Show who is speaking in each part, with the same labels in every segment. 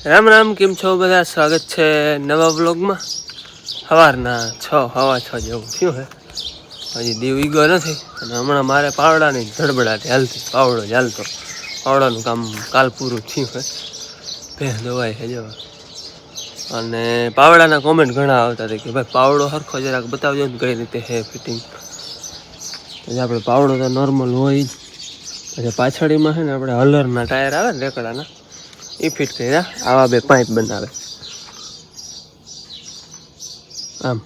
Speaker 1: રામ રામ, કેમ છો બધા? સ્વાગત છે નવા વ્લોગમાં. સવારના 6:15 જેવું થયું હે. હજી દીવ ઈગો નથી અને હમણાં મારે પાવડાની ધડબડાટી હાલતી. પાવડો ચાલતો, પાવડાનું કામ કાલ પૂરું થયું હે. ભેંસ દવાઈ છે જવા. અને પાવડાના કોમેન્ટ ઘણા આવતા હતા કે ભાઈ પાવડો સરખો જરાક બતાવજો ને કઈ રીતે હે ફિટિંગ. એટલે આપણે પાવડો તો નોર્મલ હોય જ. પછી પાછળીમાં છે ને આપણે હલરના ટાયર આવે ને રેકડાના, એ ફિટ કર્યા. આવા બે પાઇપ બનાવે આમ,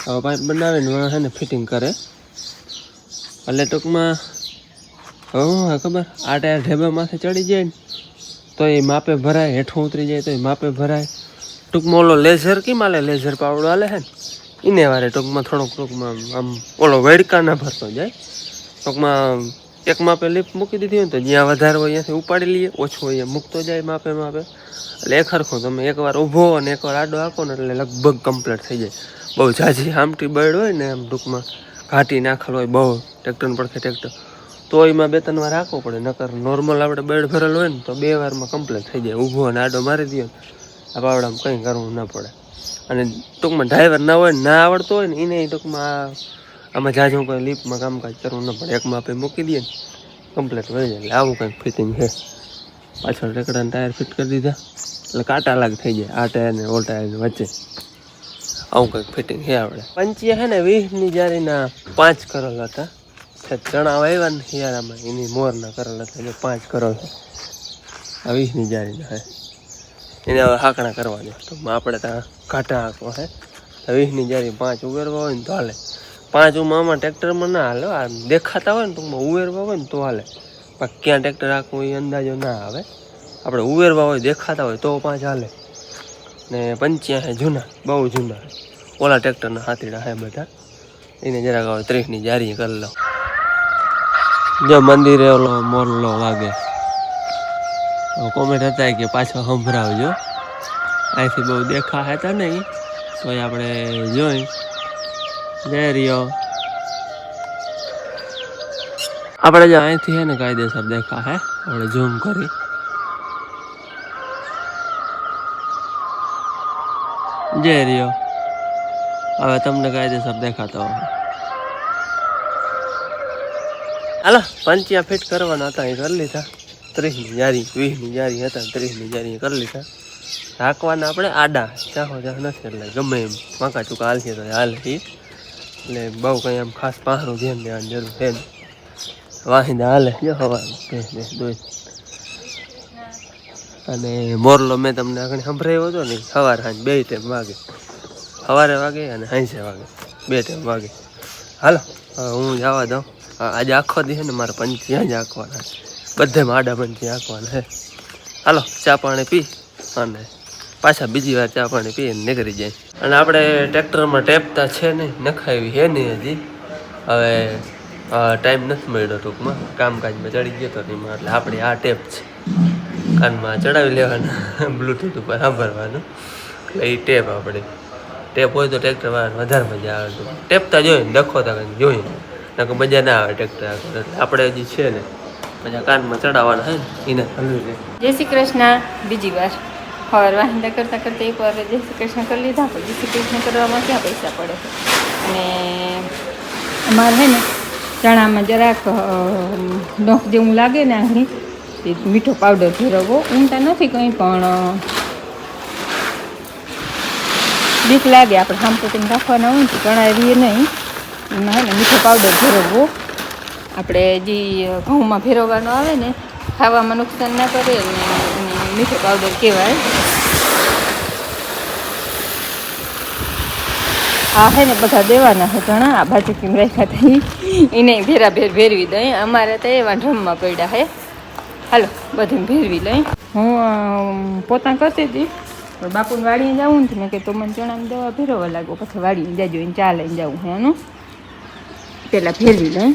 Speaker 1: આવા પાઇપ બનાવે ને છે ને ફિટિંગ કરે. એટલે ટૂંકમાં હવે ખબર, આ ટાયર ઢેબામાંથી ચડી જાય ને તો એ માપે ભરાય, હેઠું ઉતરી જાય તો એ માપે ભરાય. ટૂંકમાં ઓલો લેઝર કેમ હાલે, લેઝર પાવડો હાલે છે ને એને વારે ટૂંકમાં ટૂંકમાં આમ ઓલો વેડકા ના ભરતો જાય. ટૂંકમાં એક માપે લીપ મૂકી દીધી હોય ને તો જ્યાં વધારે હોય ત્યાંથી ઉપાડી લઈએ, ઓછું હોય મૂકતો જાય માપે. એટલે એક હરખું તમે એકવાર ઊભો અને એકવાર આડો આપો ને એટલે લગભગ કમ્પ્લીટ થઈ જાય. બહુ ઝાઝી આમટી બળ હોય ને એમ ટૂંકમાં ઘાટી નાખેલ હોય બહુ ટ્રેક્ટરને પડખે ટ્રેક્ટર, તો એમાં 2-3 વાર રાખવો પડે. નકર નોર્મલ આપણે બેડ ભરેલ હોય ને તો 2 વારમાં કમ્પ્લીટ થઈ જાય. ઊભો અને આડો મારી દઈએ ને આ પાવડામાં કંઈ કરવું ના પડે. અને ટૂંકમાં ડ્રાઈવર ના હોય ને ના આવડતો હોય ને એને ટૂંકમાં આમાં જાજું કોઈ લીપમાં કામકાજ કરવું ન પડે. એકમાં આપણે મૂકી દઈએ ને કમ્પ્લીટ થઈ જાય. એટલે આવું કંઈક ફિટિંગ છે. પાછળ રેકડાના ટાયર ફિટ કરી દીધા એટલે કાંટા અલગ થઈ જાય આ ટાયર ને ઓલ ટાયરની વચ્ચે. આવું કંઈક ફિટિંગ છે આપણે. પંચીએ છે ને 20ની જારીના 5 કરેલ હતા. ચણા વાવ્યા ને શિયાળામાં એની મોરના કરેલ હતા એટલે 5 કરેલ છે. આ 20ની જારીના હે. એને હવે હાંકણા કરવાના. તો આપણે ત્યાં ઘાટા હાંકવા હે. 20ની જારી 5 ઉવેરવા હોય ને તો હાલે. 5 આમાં ટ્રેક્ટરમાં ના હાલે. આ દેખાતા હોય ને ટૂંકમાં ઉવેરવા હોય ને તો હાલે. બાકી ક્યાં ટ્રેક્ટર હાંકવું એ અંદાજો ના આવે. આપણે ઉવેરવા હોય, દેખાતા હોય તો 5 હાલે. ને 85 છે જૂના, બહુ જૂના. ઓલા ટ્રેક્ટરના હાથીડા હે બધા. એને જરાક હવે 30ની જારી કરી લો. જો મંદિરે ઓલો મોરલો વાગે. કોમેન્ટ હતા કે પાછો સંભળાવજો. અહીંથી બહુ દેખા હતા નહીં તો આપણે જોઈ જય રહ્યો. આપણે જો અહીંથી છે ને કાયદેસર દેખા હે. આપણે ઝૂમ કરી જય રહ્યો. હવે તમને કાયદેસર દેખાતો હોય. હાલો, 5 ફિટ કરવાના હતા એ કરી લીધા. 30ની જારી, 20ની જારી હતા, 30ની જારી કરી લીધા. હાંકવાના આપણે આડા ચાહો નથી એટલે ગમે એમ વાંકા ચૂકા હાલશે તો હાલે. એટલે બહુ કંઈ આમ ખાસ પાહરું ધ્યાન દેવાની જરૂર છે ને. વાહિંદા હાલે જો હવા. અને મોરલો મેં તમને આગળ સંભળાવ્યો હતો ને, સવારે સાંજ 2 ટાઈમ વાગે. સવારે વાગે અને સાંજે વાગે, 2 ટાઈમ વાગે. હાલો હું જવા દઉં. આજે આખો દી છે ને મારે પંચી જ આંકવાના, બધે આડા પંચી આંકવાના છે. હાલો ચા પાણી પી અને પાછા બીજી વાર ચા પાણી પી અને નીકળી જાય. અને આપણે ટ્રેક્ટરમાં ટેપતા છે નહીં, નખાવી છે નહીં હજી. હવે ટાઈમ નથી મળ્યો ટૂંકમાં, કામકાજમાં ચડી ગયો તો એમાં. એટલે આપણે આ ટેપ છે, કાનમાં ચડાવી લેવાના, બ્લૂટૂથ ઉપર સાંભળવાનું. એટલે એ ટેપ આપણે ટેપ હોય તો ટ્રેક્ટર વાળાને વધારે મજા આવે. તો ટેપતા જોઈએ ને દખોતા કંઈક જોઈએ ને મજા ના આવે ટ્રેક્ટર. એટલે આપણે હજી છે ને પછી કાનમાં ચડાવવાના છે ને એને હલવી લે.
Speaker 2: જય શ્રી કૃષ્ણ. બીજી વાર સવાર વાહિંદા કરતાં કરતાં એકવાર જય શ્રી કૃષ્ણ કરી લીધા. પણ જય શ્રી કૃષ્ણ કરવામાં ક્યાં પૈસા પડે. અને અમારે છે ને ચણામાં જરાક નખ જેવું લાગે ને અહીં મીઠો પાવડર ભેરવવો. ઊંઘતા નથી કંઈ પણ બીક લાગે. આપણે સાંપોટીને રાખવાના હોય ને તો ચણા રીએ નહીં. એમાં છે ને મીઠો પાવડર ભેરવવો. આપણે જે ઘઉંમાં ભેરવવાનો આવે ને, ખાવામાં નુકસાન ના કરે ને મીઠો પાવડર કહેવાય. આ છે ને બધા દેવાના છે ચણા. આ બાજુ કેમ રાખ્યા હતા એને ભેરાભેર ભેરવી દઈ. અમારે તો એવા ડ્રમમાં પડ્યા છે. હાલો બધું ભેરવી લઈ. હું પોતા કરતી હતી પણ બાપુને વાડીને જવું ને મેં કે તો મને ચણાની દવા ભેરવવા લાગો. પછી વાડીને જાજો એને ચા લઈને જવું છે એનું. પહેલાં ભેરવી લઈ.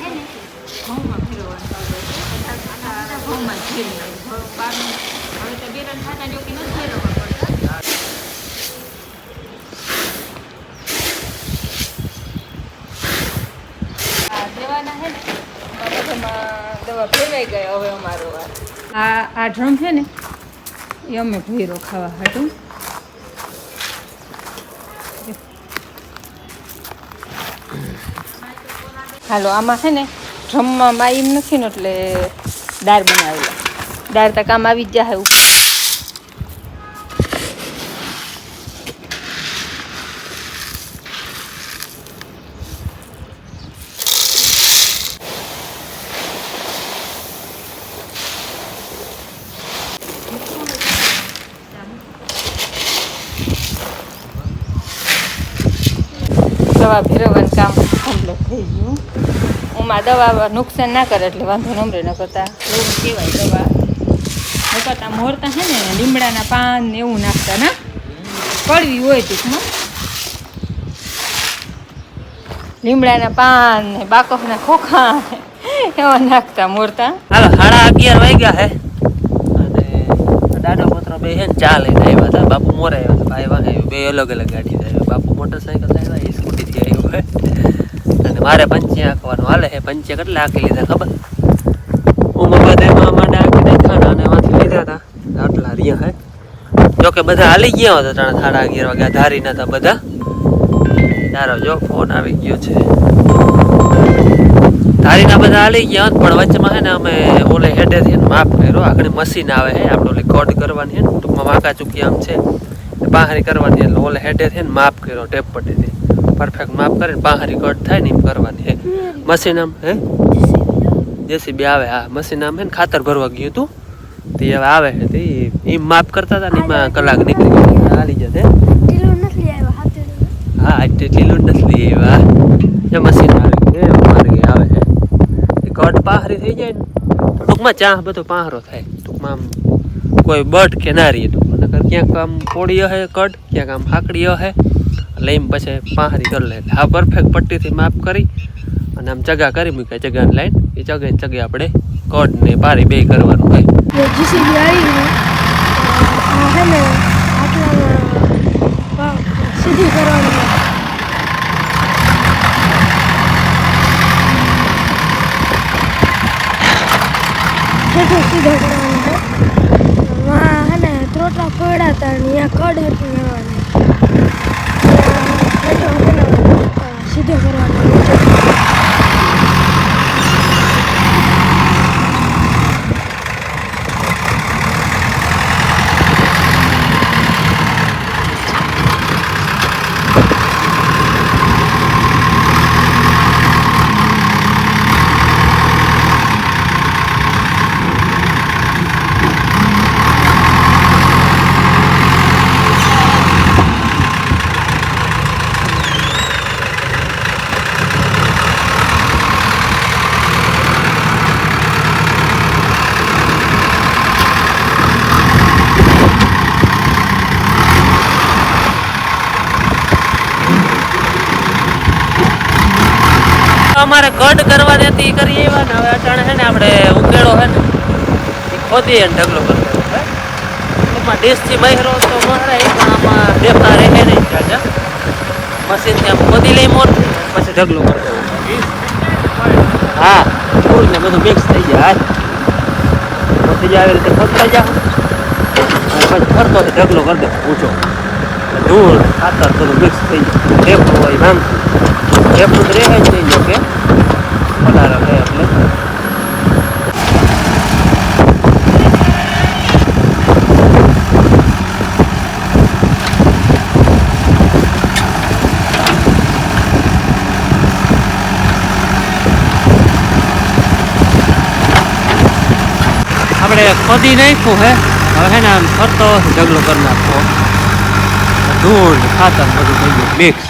Speaker 2: ઘઉંમાં ફેરવવાનું પાવડર છે બધા ઘઉંમાં જ ફેરવાય બહારનું હવે તો બેરન ખાતા જોકી નથી ફેરવવા પડતા આ દેવાના છે ને બધામાં દવા ફેરવાઈ ગઈ હવે અમારો વાર આ ડ્રમ છે ને એ અમે ભેરો ખાવા હાટું હાલો આમાં છે ને ડ્રમમાં માઈમ નથી ને એટલે દાળ બનાવેલા દાળ તો કામ આવી જ જાય ઉપર દવા ફેરવવાનું કામ કમ્પ્લીટ થઈ ગયું એમાં દવા નુકસાન ના કરે એટલે વાંધો નમરે ન કરતા એવું કહેવાય દવા ન કરતા મોરતા છે ને લીમડાના પાન ને એવું નાખતા ના કડવી હોય ટૂંકમાં લીમડાના પાન ને બાકફના ખોખા એવા નાખતા મોરતા
Speaker 1: હાલો 11:30 વાગ્યા હે અને દાદા પુત્ર બે હે ને ચા લઈને આવ્યા હતા બાપુ મોરે આવ્યા હતા બે અલગ અલગ ગાડી આવ્યા બાપુ મોટરસાઇકલ આવ્યા સ્કૂટી થી આવ્યો હે અને મારે પંચે આંકવાનું હાલે હે પંચે કેટલા આંકી લીધા ખબર ઉમરબાદેમાં માટે આંકી નાખ્યા અને એમાંથી લીધા હતા આટલા રહ્યા હે જોકે બધા હાલી ગયા હતા 11:30 વાગ્યા ધારી નતા બધા તારો જો ફોન આવી ગયો છે ધારીના બધા હાલી ગયા પણ વચ્ચેમાં હે ને અમે ઓલે હેડેથી માફ કર્યો આગળ મશીન આવે હે આપણે ઓલી કોડ કરવાની હે ને ટૂંકમાં વાંકા ચૂકી આમ છે પાહરી કરવાની એટલે ઓલે હેડેથી ને માફ કર્યો ટેપ પટ્ટીથી પરફેક્ટ માફ કરીને પાહરી કટ થાય ને એમ કરવાની હે મશીન આમ હે જેસીબી આવે હા મશીન આમ હે ને ખાતર ભરવા ગયું હતું તે હવે આવે છે તે એમ માફ કરતા હતા ને એમાં કલાક નીકળી ગઈ હાલી જતે હા લીલું નથી આવ્યા એ મશીન આવી ગયું માર્ગે આવે છે એ કટ પાહરી થઈ જાય ને ટૂંકમાં ચા બધો પાહરો થાય ટૂંકમાં આમ કોઈ બટ કે ના રહીએ ટૂંકમાં નકર ક્યાંક આમ પોડી હે કટ ક્યાંક આમ હાકડી હે એટલે એમ પછી પાહરી કરી લે હા પરફેક્ટ પટ્ટીથી માપ કરી અને આમ ચગા કરી મૂક્યા ચગાની લાઈન એ ચગે ચગે આપણે કટ ને પારી બે કરવાનું હોય
Speaker 3: જીસીબી આવી હે ને આટલા સીધી કરવાની સીધા કરવાની છે વहाँ है ना त्रोटा फोड़ा था यहाँ कड हटी सीधे करवाना
Speaker 1: અમારે કટ કરવાની હતી કરી એવા ને હવે અટાણે છે ને આપણે ઉકેળો છે ને એ ખોદી અને ઢગલો કરી દેવો ટૂંકમાં ડીશથી મહેરો તો મહરાય પણ આમાં દેખા રહે નહીં જાજા મશીનથી આમ ખોદી લઈ મોર પછી ઢગલો કરી દેવો હા ફૂલ ને બધું મિક્સ થઈ જાય ખોદી જાય આવી રીતે ખોદતા જાઓ અને પછી ફરતો ઢગલો કરી દેવો ઊંચો ધૂળ ખાતર બધું મિક્સ થઈ જાય ટેપનું હોય ભાંગતું ટેપનું તો રહે જ નહીં જો કે પધારો રહે એટલે આપણે ખોદી નાખ્યું હે હવે હે ને આમ ફરતો ઢગલો કરી નાખો ધૂળ ખાતર બધું થઈ ગયું મિક્સ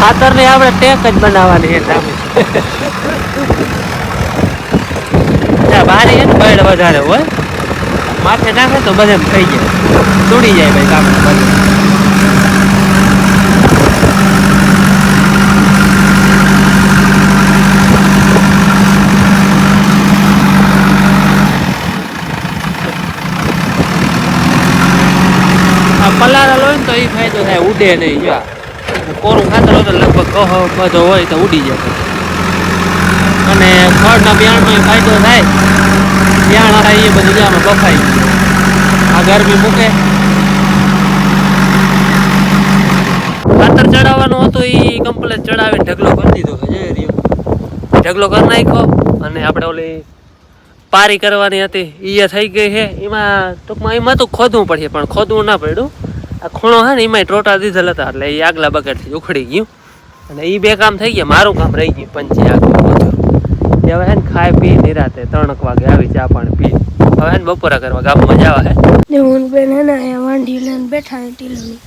Speaker 1: ખાતર ને આપણે ટેક જ બનાવવાની છે બારે છે ને બળ વધારે હોય માથે નાખે તો બધે થઈ જાય તૂટી જાય ભાઈ કામ પલારા લો ને તો એ ફાયદો થાય ઉડે નહીં જો કોરું ખાતર હોય તો લગભગ બધો હોય તો ઉડી જાય અને ખડના બિયાણનો ફાયદો થાય બિયાણ થાય એ બધું આમાં બફાઈ આ ગરમી મૂકે ખાતર ચડાવવાનું હતું એ કમ્પ્લેટ ચડાવીને ઢગલો કરી દીધો ઢગલો કરી નાખ્યો અને આપણે ઓલી પારી કરવાની હતી એ થઈ ગઈ છે એમાં ટૂંકમાં એમાં તો ખોદવું પડશે પણ ખોદવું ના પડ્યું આ ખૂણો છે ને એમાં ટોટા દીધેલ હતા એટલે એ આગલા બકેટથી ઉખડી ગયું અને એ બે કામ થઈ ગયા મારું કામ રહી ગયું પંચી આગળ બધું હવે હે ને ખાઈ પી નિરાતે 3 વાગે આવી ચા પાણી પી હવે હે ને બપોરા કરવા ગામમાં જવા હે
Speaker 3: હું બેન હે ને વાંઢી લઈને બેઠા હે ટીલુની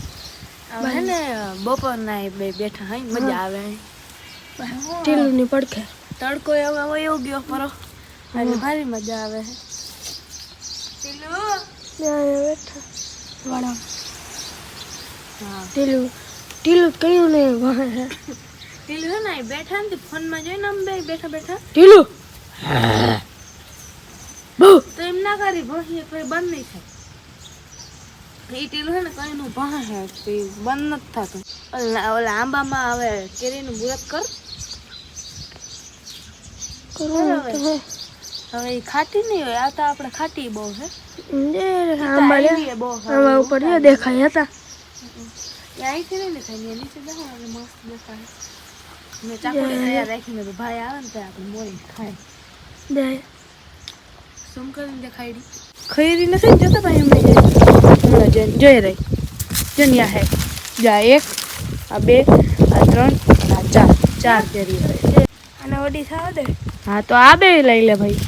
Speaker 4: હે ને બપોરના બે બેઠા હોય મજા આવે
Speaker 3: ટીલુની પડખે
Speaker 4: તડકો હવે વયો ગયો પરો એટલે ભારી મજા આવે છે
Speaker 3: ત્યાં બેઠા વાળા ટીલું કયું નહીં વાહે હે
Speaker 4: ટીલું હે ને બેઠા ને ફોનમાં જોઈને આમ બે બેઠા બેઠા
Speaker 3: ટીલું બહુ
Speaker 4: તો એમ ના કરી ભોહીએ કોઈ બંધ નહીં થાય એ ટીલું હે ને કઈનું ભા હે તે બંધ નથી થતું ઓલા આંબામાં આવે કેરીનું મુરત કર હવે એ ખાટી નહીં હોય આ તો આપણે ખાટી બહુ છે
Speaker 3: આંબા ઉપર જે દેખાય હતા
Speaker 4: અહીંથી નહીં ને થાય નીચે જાઓ એટલે મસ્ત દેખાય મેં ચાકુડી તૈયાર રાખીને તો ભાઈ આવે ને ત્યાં આપણે મોરી ખાય શું કરીને દેખાડી ખૈરી નથી ને જતા ભાઈ એમને જોઈ રહી જન્યા હે જા 1 આ 2 આ 3 આ 4 કેરી હોય
Speaker 3: અને ઓડી થાવ દે
Speaker 4: હા તો આ બે લઈ લે ભાઈ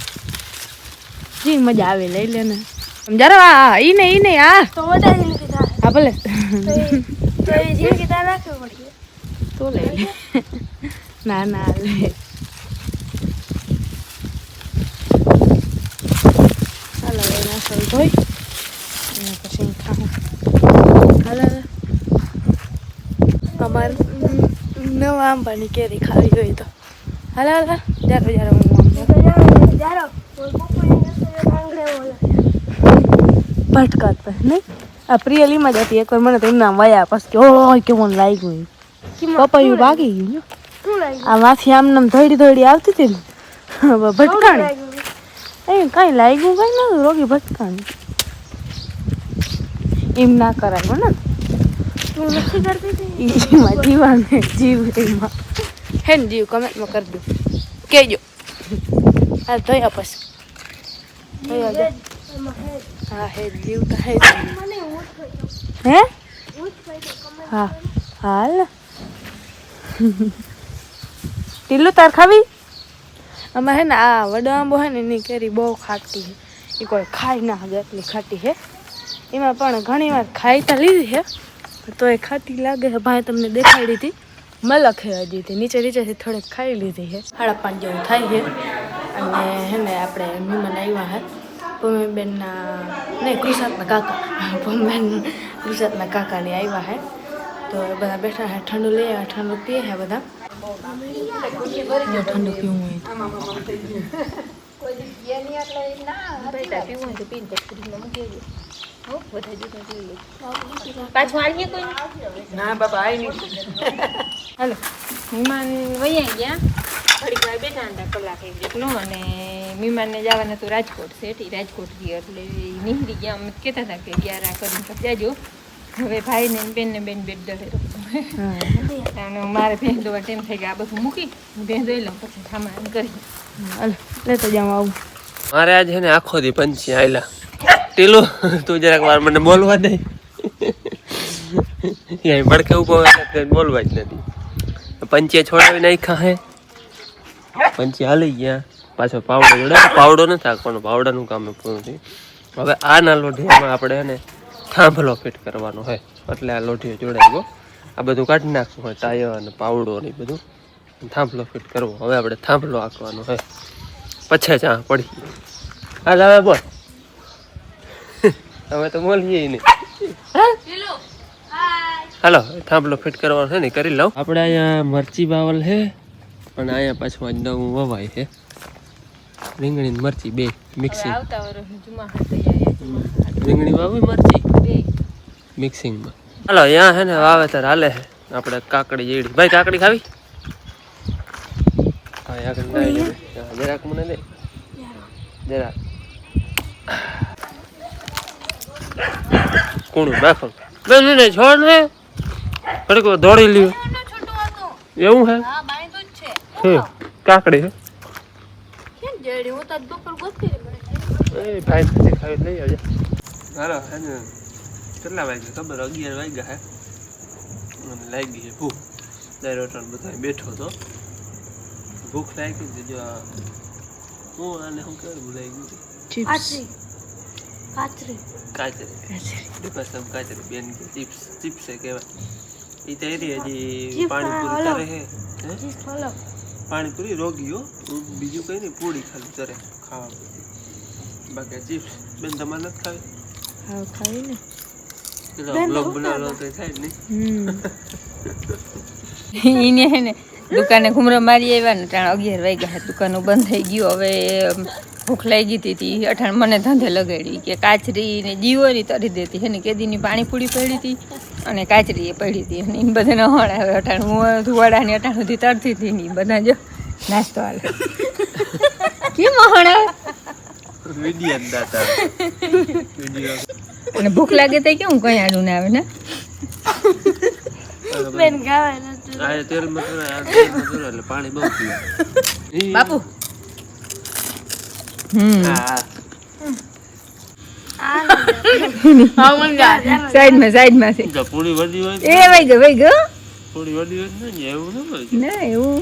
Speaker 4: જી મજા આવે લઈ લે ને જરા આ ઈ નહીં આ
Speaker 3: તો વધારે જિંદગી થાય
Speaker 4: હા ભલે
Speaker 3: તો એ જિંદગી થાય રાખવી પડશે
Speaker 4: તો લઈ લે ના લે હાલો નાસ્તો ધોઈ અને પછી ખાવું હાલો અમારે નવા આંબાની કેરી ખાવી હોય તો હાલો જ્યારે હું ભટકાત પર નહીં આ પ્રિયલીમાં જ હતી એકવાર મને તો એમના વયા પછી ઓય કેવું લાગ્યું પપૈયું ભાગી ગયું
Speaker 3: શું લાગ્યું
Speaker 4: આ માથી આમ નામ ધોડી આવતી હતી ને ભટકાણી એ કાંઈ લાગ્યું કાંઈ નતું રોગી ભટકાણી એમ ના કરાય ને
Speaker 3: તું નથી કરતી
Speaker 4: એમાં જીવાને જીવ એમાં હે ને જીવ કમેન્ટમાં કરી દો કહેજો હા ધોયા પછી ધોયા હા હે જીવ તો હે હે હા હાલ ટીલું તાર ખાવી આમાં હે ને આ વડો આંબો હે ને એની કેરી બહુ ખાટી છે એ કોઈ ખાઈ ના હવે એટલી ખાટી છે એમાં પણ ઘણી વાર ખાઈ તો લીધી છે તો એ ખાટી લાગે છે ભાઈ તમને દેખાડી હતી મલક હે હજી નીચેથી થોડીક ખાઈ લીધી છે 5:30 જેવું થાય છે અને હે ને આપણે મહેમાન આવ્યા હે પમ્મીબેનના નહીં કૃષાતના કાકા પમ્મીબેન કૃષાતના કાકાને આવ્યા હે તો બધા બેઠા હે ઠંડુ લઈ આવ્યા ઠંડુ પીએ હે બધા ઠંડુ પીવું હોય
Speaker 2: ના બાપા આવી નહીં હાલો મહેમાન વૈયા ગયા ઘડીક વાર બેઠા હતા કલાક એક જેટલું અને મહેમાનને જવાના તો રાજકોટ છે રાજકોટ ગયા એટલે નીકળી ગયા અમે કહેતા હતા કે 11 કરીને જાજો હવે ભાઈને બેનને બેન બેટ દહેરો અને મારે ભેંસ દોવા ટાઈમ થઈ ગયા આ બધું મૂકી ભેંસ દોઈ લઉં પછી સામાન કરી
Speaker 4: હાલો લેતો જાઉં આવું
Speaker 1: મારે આજ છે ને આખો દી પંચી આયલા ટીલું તું જરાક વાર મને બોલવા દે યાર ભડકે ઉભો બોલવા જ નથી પંચીએ છોડાવી નાખ્યા હે પંચી હાલી ગયા પાછો પાવડો જોડાય પાવડો નથી આખવાનો પાવડાનું કામ પૂરું થયું હવે આના લોઢિયામાં આપણે એને થાંભલો ફિટ કરવાનો હોય એટલે આ લોઢિયો જોડાયો આ બધું કાઢી નાખવું હોય, ટાયર અને પાવડો ને એ બધું. થાંભલો ફિટ કરવો. હવે આપણે થાંભલો આંકવાનો હોય, પછી ચા પડી. હાલ હવે બોલ. હવે તો બોલીએ નહીં. હાલો થાંભલો ફિટ કરવાનો છે ને કરી લઉં. આપણે અહીંયા મરચી બાવલ છે અને અહીંયા પાછું આજ નવું વવાય છે. રીંગણી ને મરચી બે મિક્સિંગ.
Speaker 2: આવતા વર્ષ જુમા હતા
Speaker 1: રીંગણી વાવી મરચી
Speaker 2: બે
Speaker 1: મિક્સિંગમાં. હાલો અહીંયા છે ને વાવેતર હાલે છે. આપણે કાકડી જેડી. ભાઈ કાકડી ખાવી? હા આગળ ના જરાક મને દે જરાક. કોણ બાફો બેન ને છોડ ને ઘડીક દોડી લ્યો. એવું હે? છે કાકડી હે. એ ભાઈ ખાતી ખાવી લઈ આવજે. હાલો હે ને કેટલા વાગ્યા ખબર? 11 વાગ્યા હે. મને લાગી છે ભૂખ. દર વટાણ બધા બેઠો તો ભૂખ લાગી હતી. જો હું આને શું કરું ભૂલાઈ ગયું. કાચરી કાચરી બેન કે ચિપ્સ ચિપ્સ કહેવાય. એ તો એરી હજી પાણીપુરી તરે હે. પાણીપુરી રોગીઓ બીજું કઈ નહીં, પૂરી ખાલી તરે ખાવા. બાકી ચિપ્સ બેન તમારે નથી ખાવી?
Speaker 4: ખાવી ને
Speaker 1: બ્લોગ બનાવવાનો તો થાય જ નહીં.
Speaker 2: એને હે ને દુકાને ઘૂમરો મારી આવ્યા ને ત્યાં 11 વાગ્યા. દુકાનો બંધ થઈ ગયો. હવે ભૂખ લાગી હતી. અઠાણ મને ધંધે લગાડી કે કાચરી ને જીવોની તરી દેતી છે ને કેદીની પાણીપુરી પડી હતી અને કાચરી એ પડી હતી અને એને બધાને હળાવે. અઠાણ હું ધુવાડાની અઠાણ સુધી તરતી હતી ને બધા જો નાસ્તો હાલે કેમ હળાવે
Speaker 1: વિડિયન દાતા વિડિયો.
Speaker 2: અને ભૂખ લાગે તો કેવું કઈ આડું ના આવે ને
Speaker 3: બેન ગાવે
Speaker 1: આ તેલ મસાલા આ તેલ મસાલા એટલે પાણી બહુ પીવે
Speaker 2: બાપુ.
Speaker 1: હા
Speaker 2: સાઈડમાં છે.
Speaker 1: પૂરી વડી હોય
Speaker 2: એ વઈ ગયો
Speaker 1: પૂરી વડી હોય ને એવું ન હોય
Speaker 2: ના એવું